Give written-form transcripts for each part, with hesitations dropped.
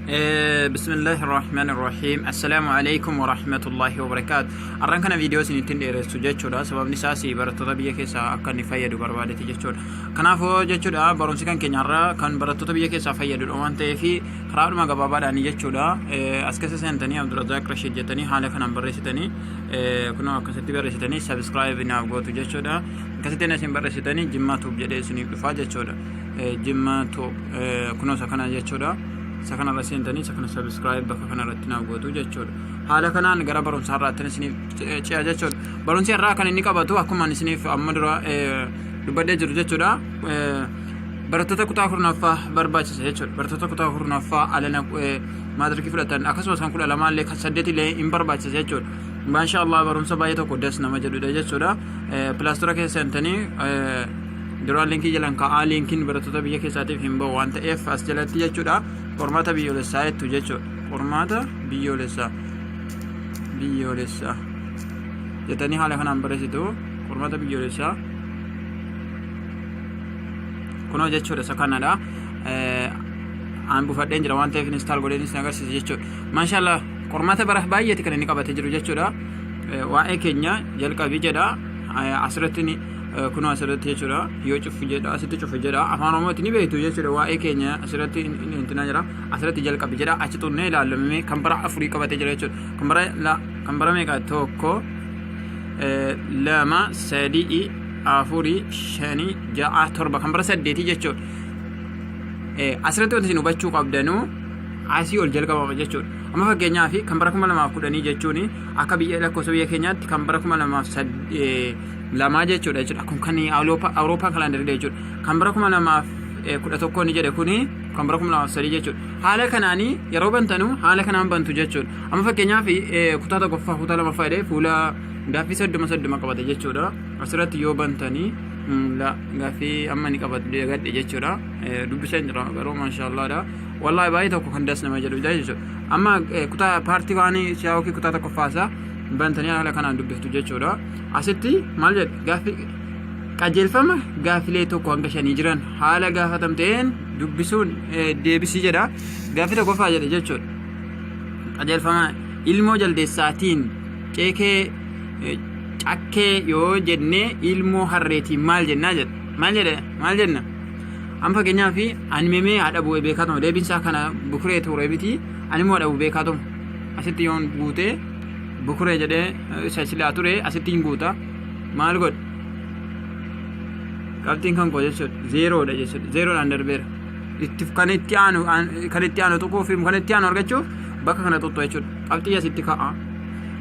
بسم الله الرحمن الرحيم السلام عليكم ورحمة الله وبركاته أران كان فيديو سنتين ديرس جاتشودا سبب نساسي برتوتا بيا كيسا أكن نفايدو بربادة جاتشودا كنا فو جاتشودا برونسي كان كنيارا كان برتوتا بيا كيسا فايدو الأوان تيفي خراب ما قبابا داني جاتشودا أسكسي سنتني عبد الرزاق رشيد جتني حالا كان برسيتني كنا كسيتي برسيتني سبسكرايب نافغو تو جاتشودا كسيتي نسيم برسيتني جماتو بجدي سني بفا جاتشودا جماتو كنا سكنا جاتشودا sakana rasentani sakana subscribe bakka kana irratti naaf gootu jechuudha haala kanaan gara barumsa irratti isiniif ci'a jechuudha barumsa irraa kan inni qabatu akkuma isiniif amma dura dubbadee jiru jechuudha barattoota kutaa kurnaffaa barbaachisa jechuudha barattoota kutaa kurnaffaa alana maatirikii fudhatan akkasumas kan 12 illee kan 8 illee hin barbaachisa jechuudha maashaallah barumsa baay'ee tokko das nama jedhudha jechuudha pilaastora keessantanii duraan linkii jalan ka'aa linkiin barattoota biyya keessaatiif hin bahu waan ta'eef as jalatti jechuudha qormaata biyyoolessaa jettu jechuudha qormaata biyyoolessaa jettanii haala kanaan barreessitu qormaata biyyoolessaa kunoo jechuudha isa kanadha aan buufadheen jira waan ta'eef install godheenis agarsiisa jechuudha maashaallah qormaata bara baay'eeti kan inni qabatee jiru jechuudha waa'ee keenya jalqabii jedha asirratti kunoo asirratti jechuudha yoo cufu jedha asitti cufu jedha afaan oromootti ni beektu jechuudha waa'ee keenya asirratti intina jira asirratti jalqabi jedha achi tunnee ilaallamee kan bara afurii qabatee jira jechuudha kan bara meeqa tokko lama sadii afurii shanii ja'a torba kan bara 8 jechuudha asirratti wanti isin hubachuu qabdanu asii ol jalqabama jechuudha amma fakkeenyaaf kan bara 2010 jechuun akka biyya lakkoofsa biyya keenyaatti kan bara 2002 jechuudha kun kan Awurooppaa kalaandarii jechuudha kan bara 2011 ni jedhe kuni kan bara 2003 jechuudha haala kanaanii yeroo bantanu haala kanaan bantu jechuudha amma fakkeenyaaf kutaa tokkoffaa kutaa lamaffaa jedhee fuula gaaffii 30 qabate jechuudha asirratti yoo bantanii gaaffii amma ni qabate gadhe jechuudha dubbisan jira garuu maashaallah wallahi baay'ee tokko kan das nama jedhu jechuudha amma kutaa paartii waanii siyaawokii kutaa tokkoffaasa bantanii haala kanaan dubbiftu jechuudha asitti maal jedhe gaaffii qajeelfama gaaffilee tokko hanga 5 jiran haala gaafatamteen dubbisuun deebisii jedha gaaffii tokkoffaa jedhe jechuudha qajeelfama ilmoo jaldeessaatiin ceekee cakkee yoo jenne ilmoo harreetiin maal jennaa jedhe maal jenna amma fakkeenyaaf animee haadha bu'ee beekatamu deebinsaa kana bukuree ture biti animmoo haadha bu'ee beekatamu asitti yoon guutee bukuree jedhee silaa ture asitti hin guuta maal godhe qabxiin kan koo jechuudha zeeroodha jechuudha zeeroodhaan darbeera kan itti aanu tokkoo fi kan itti aanu argachuuf bakka kana tuttu jechuudha qabxii asitti ka'a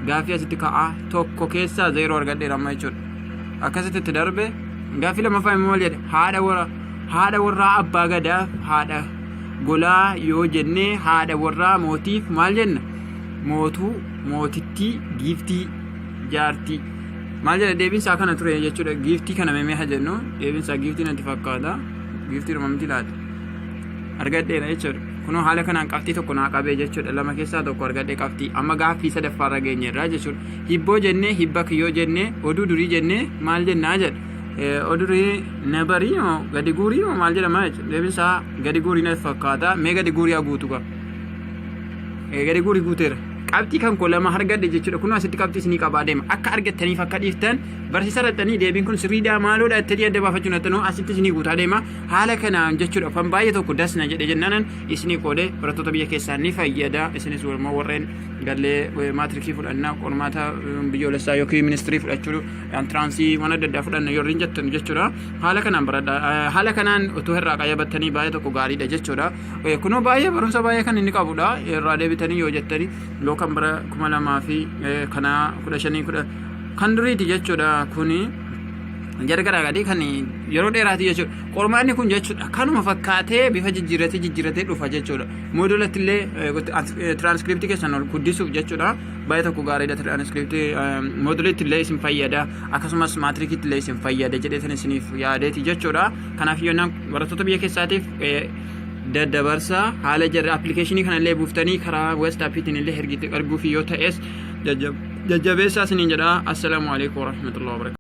gaaffii asitti ka'a tokko keessaa zeeroo argadheera amma jechuudha akkasitti itti darbe gaaffii lammaffaa immoo maal jedhe haadha warraa abbaa gadaaf haadha golaa yoo jennee haadha warraa mootiif maal jenna mootittii giiftii jaartii maal jedha deebinsaa kana ture jechuudha giiftii kana memee haa jennu deebinsaa giiftii natti fakkaata giiftii rumamti laata argadheera jechuudha kunoo haala kanaan qabxii tokko naa qabee jechuudha lama keessaa tokko argadhee qabxii amma gaaffii sadaffaarra geenyerra jechuudha hibboo jennee hibba kiyyoo jennee oduu durii jennee maal jennaa jedha oduu durii nabarii moo gadi guurii moo maal jedhama jechuudha deebinsaa gadi guurii natti fakkaata mee gadi guurii haa guutu qaba gadi guurii guuteera qabxii kan koo lama argadhe jechuudha kun asitti qabxii isinii qabaa deema akka argattaniif akka dhiiftan barsiisa irratti deebiin kun sirriidhaa maaloodha itti adda baafachuun attanoo asitti isinii guutaa deema haala kanaan jechuudha kan baay'ee tokko dasna jedhe jennaanan isinii qoode barattoota biyya keessaa ni fayyada isinis walmoo warreen gallee maatirikii fudhannaa qormaata biyyoolessaa yookiin ministirii fudhachuu antiraansii waan adda addaa fudhanna yoo hin jettan jechuudha haala kanaan baradha haala kanaan utuu irraa qayyabattanii baay'ee tokko gaariidha jechuudha kunoo baay'ee barumsa baay'ee kan inni qabudha irraa deebitanii yoo jettanii kan bara 2000 fi kana 15 kan duriiti jechuudha kuni jargara gadi kan yeroo dheeraati jechuudha qormaanni kun jechuudha kanuma fakkaatee bifa jijjiiratee dhufa jechuudha moodulatti illee transcriptii keessan ol guddisuuf jechuudha baay'ee tokko gaariidha transcriptii moodulatti illee isin fayyada akkasumas maatrikitti illee isin fayyada jedheetan isiniif yaadeeti jechuudha kanaaf yoonaan barattoota biyya keessaatiif daddabarsa haala jarri applicationii kana illee buuftanii karaa websaayitiin illee erguuf yoo ta'es jajjabeessaa isiniin jedha assalaamu alaykum warahmatullahi wabarakatuh